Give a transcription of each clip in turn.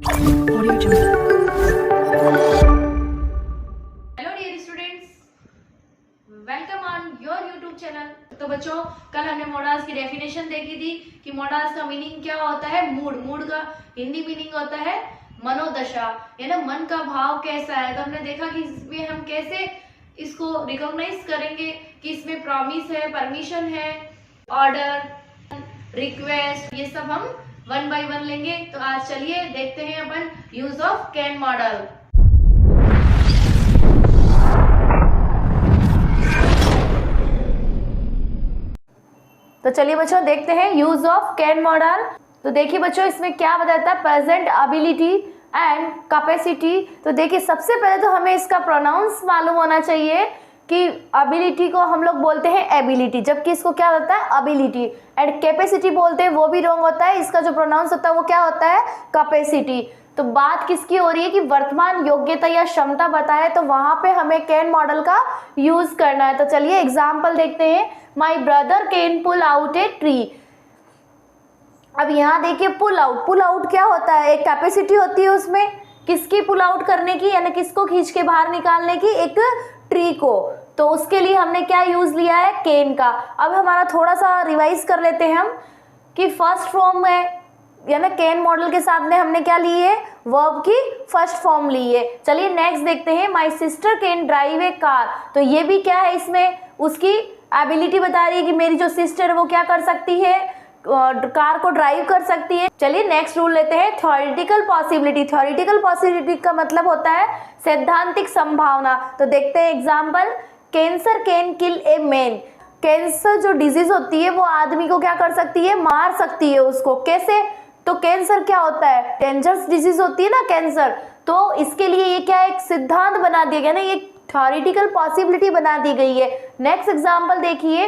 Audio Jungle. Hello dear students, welcome on your YouTube channel. तो बच्चों, कल हमने मोडास की डेफिनेशन देखी थी कि मोडास का मीनिंग क्या होता है। मूड का हिंदी मीनिंग होता है मनोदशा, यानी मन का भाव कैसा है। तो हमने देखा कि इसमें हम कैसे इसको रिकॉग्नाइज करेंगे कि इसमें प्रॉमिस है, परमिशन है, ऑर्डर, रिक्वेस्ट, ये सब हम वन बाय वन लेंगे। तो आज चलिए देखते हैं अपन यूज ऑफ कैन मॉडल। तो चलिए बच्चों देखते हैं यूज ऑफ कैन मॉडल। तो देखिए बच्चों, इसमें क्या बताता है, प्रेजेंट एबिलिटी एंड कैपेसिटी। तो देखिए सबसे पहले तो हमें इसका प्रोनाउंस मालूम होना चाहिए कि एबिलिटी को हम लोग बोलते हैं एबिलिटी, जबकि इसको क्या होता है एबिलिटी। एंड कैपेसिटी बोलते हैं, वो भी रॉन्ग होता है। इसका जो प्रोनाउंस होता है वो क्या होता है कैपेसिटी। तो बात किसकी हो रही है कि वर्तमान योग्यता या क्षमता बताए, तो वहां पे हमें कैन मॉडल का यूज करना है। तो चलिए एग्जाम्पल देखते हैं। My brother can pull out a tree. अब यहाँ देखिए पुल आउट क्या होता है, एक कैपेसिटी होती है उसमें किसकी पुल आउट करने की, यानी किसको खींच के बाहर निकालने की, एक ट्री को। तो उसके लिए हमने क्या यूज लिया है, कैन का। अब हमारा थोड़ा सा रिवाइज कर लेते हैं हम कि फर्स्ट फॉर्म है, यानी कैन मॉडल के साथ में हमने क्या ली है, वर्ब की फर्स्ट फॉर्म ली है। चलिए नेक्स्ट देखते हैं। My sister can drive A car. तो ये भी क्या है, इसमें उसकी एबिलिटी बता रही है कि मेरी जो सिस्टर है वो क्या कर सकती है, कार को ड्राइव कर सकती है। चलिए नेक्स्ट रूल लेते हैं, थ्योरेटिकल पॉसिबिलिटी। थ्योरेटिकल पॉसिबिलिटी का मतलब होता है सैद्धांतिक संभावना। तो देखते हैं example. Cancer can kill a man. Cancer जो डिजीज होती है वो आदमी को क्या कर सकती है, मार सकती है उसको। कैसे, तो कैंसर क्या होता है, डेंजरस डिजीज होती है ना कैंसर। तो इसके लिए ये क्या एक सिद्धांत बना दिया गया ना, ये थ्योरेटिकल पॉसिबिलिटी बना दी गई है। नेक्स्ट एग्जांपल देखिए,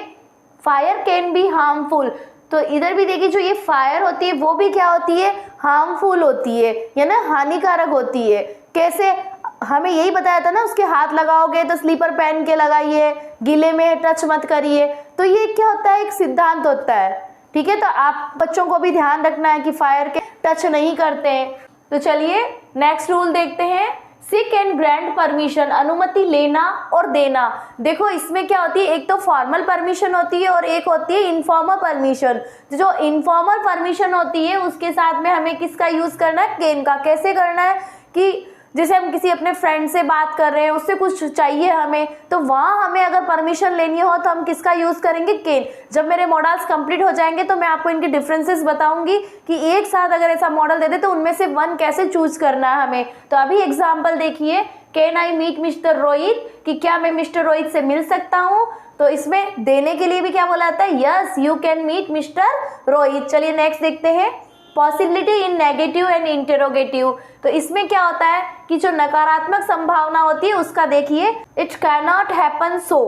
फायर कैन बी हार्मफुल। तो इधर भी देखिए जो ये फायर होती है वो भी क्या होती है, हार्मफुल होती है, या ना हानिकारक होती है। कैसे, हमें यही बताया था ना, उसके हाथ लगाओगे तो स्लीपर पहन के लगाइए, गीले में टच मत करिए। तो ये क्या होता है, एक सिद्धांत होता है। ठीक है, तो आप बच्चों को भी ध्यान रखना है कि फायर के टच नहीं करते हैं। तो चलिए नेक्स्ट रूल देखते हैं। सीक एंड ग्रांट परमिशन, अनुमति लेना और देना। देखो इसमें क्या होती है, एक तो फॉर्मल परमिशन होती है और एक होती है इनफॉर्मल परमिशन। जो इनफॉर्मल परमिशन होती है उसके साथ में हमें किसका यूज करना है, कैन का। कैसे करना है कि जैसे हम किसी अपने फ्रेंड से बात कर रहे हैं, उससे कुछ चाहिए हमें, तो वहाँ हमें अगर परमिशन लेनी हो तो हम किसका यूज़ करेंगे, कैन। जब मेरे मॉडल्स कंप्लीट हो जाएंगे तो मैं आपको इनके डिफरेंसेस बताऊंगी कि एक साथ अगर ऐसा मॉडल दे दे तो उनमें से वन कैसे चूज करना है हमें। तो अभी एग्जाम्पल देखिए, can I meet mister Rohit, कि क्या मैं मिस्टर रोहित से मिल सकता हूँ। तो इसमें देने के लिए भी क्या बोला जाता है, yes you can meet mister Rohit. चलिए नेक्स्ट देखते हैं, possibility in negative and interrogative. तो इसमें क्या होता है कि जो नकारात्मक संभावना होती है उसका देखिए, it can not happen so.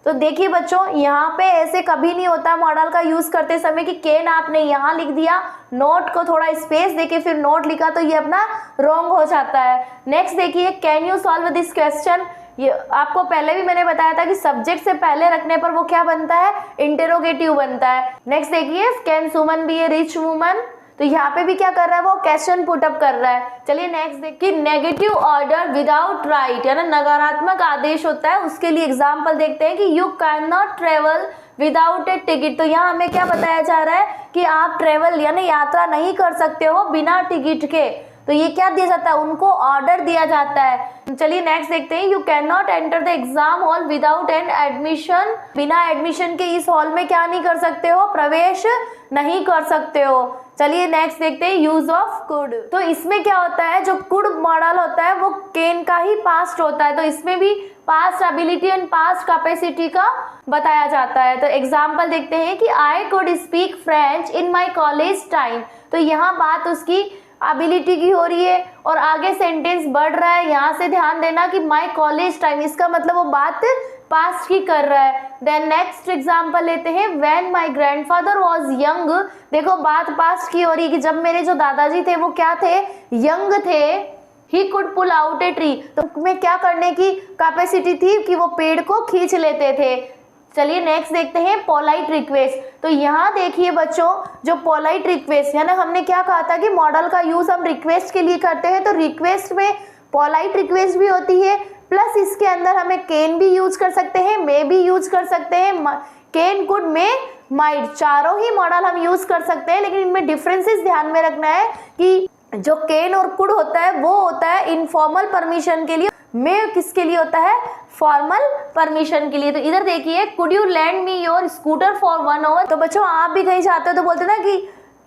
तो देखिए बच्चों, यहाँ पे ऐसे कभी नहीं होता मॉडल का यूज करते समय कि कैन आपने यहाँ लिख दिया, नोट को थोड़ा स्पेस देके फिर नोट लिखा, तो ये अपना रॉन्ग हो जाता है। नेक्स्ट देखिए, can you solve this question. ये आपको पहले भी मैंने बताया था कि सब्जेक्ट से पहले रखने पर वो क्या बनता है, इंटेरोगेटिव बनता है। नेक्स्ट देखिए, can Suman be a rich woman. तो यहाँ पे भी क्या कर रहा है, वो क्वेश्चन पुटअप कर रहा है। चलिए नेक्स्ट देखिए, नेगेटिव ऑर्डर विदाउट राइट, यानी नकारात्मक आदेश होता है, उसके लिए एग्जांपल देखते हैं कि you can not travel without A ticket. तो यहाँ हमें क्या बताया जा रहा है कि आप ट्रेवल यानी यात्रा नहीं कर सकते हो बिना टिकट के। तो ये क्या दिया जाता है, उनको ऑर्डर दिया जाता है। चलिए नेक्स्ट देखते हैं, you can not enter the exam hall without an admission. बिना एडमिशन के इस हॉल में क्या नहीं कर सकते हो, प्रवेश नहीं कर सकते हो। चलिए नेक्स्ट देखते हैं, यूज ऑफ कुड। तो इसमें क्या होता है, जो कुड मॉडल होता है वो कैन का ही पास्ट होता है। तो इसमें भी past ability and past capacity का बताया जाता है। तो एग्जाम्पल देखते हैं कि I could speak French in my college time. तो यहाँ बात उसकी एबिलिटी की हो रही है और आगे सेंटेंस बढ़ रहा है। यहाँ से ध्यान देना कि माई कॉलेज टाइम, इसका मतलब वो बात पास्ट की कर रहा है। देन नेक्स्ट एग्जांपल लेते हैं, when my grandfather was young. देखो बात पास्ट की हो रही है कि जब मेरे जो दादाजी थे वो क्या थे, यंग थे। He could pull out a tree, तो में क्या करने की कैपेसिटी थी कि वो पेड़ को खींच लेते थे। चलिए नेक्स्ट देखते हैं पोलाइट रिक्वेस्ट। तो यहाँ देखिए बच्चों, जो पोलाइट रिक्वेस्ट है ना, हमने क्या कहा था कि मॉडल का यूज हम रिक्वेस्ट के लिए करते हैं, तो रिक्वेस्ट में पोलाइट रिक्वेस्ट भी होती है, प्लस इसके अंदर हमें कैन भी यूज कर सकते हैं, मे भी यूज कर सकते हैं, कैन, कुड, मे, माइट, चारों ही मॉडल हम यूज कर सकते हैं। लेकिन इनमें डिफरेंसेस ध्यान में रखना है कि जो कैन और कुड होता है वो होता है इनफॉर्मल परमिशन के लिए, मे किसके लिए होता है, फॉर्मल परमिशन के लिए। तो इधर देखिए, could you lend me your scooter for 1 hour. तो बच्चों आप भी कहीं जाते हो तो बोलते ना कि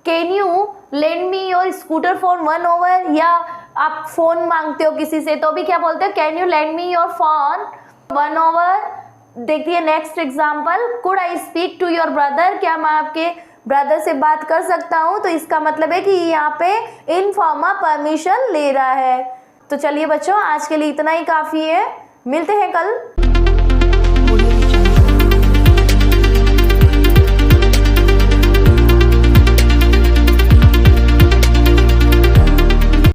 can you lend me your scooter for 1 hour, या आप फोन मांगते हो किसी से तो भी क्या बोलते हो, can you lend me your phone 1 hour. देखिए next example, could I speak to your brother, क्या मैं आपके ब्रदर से बात कर सकता हूँ। तो इसका मतलब है कि यहाँ पे इनफॉर्मल परमिशन ले रहा है। तो चलिए बच्चों, आज के लिए इतना ही काफ़ी है, मिलते हैं कल।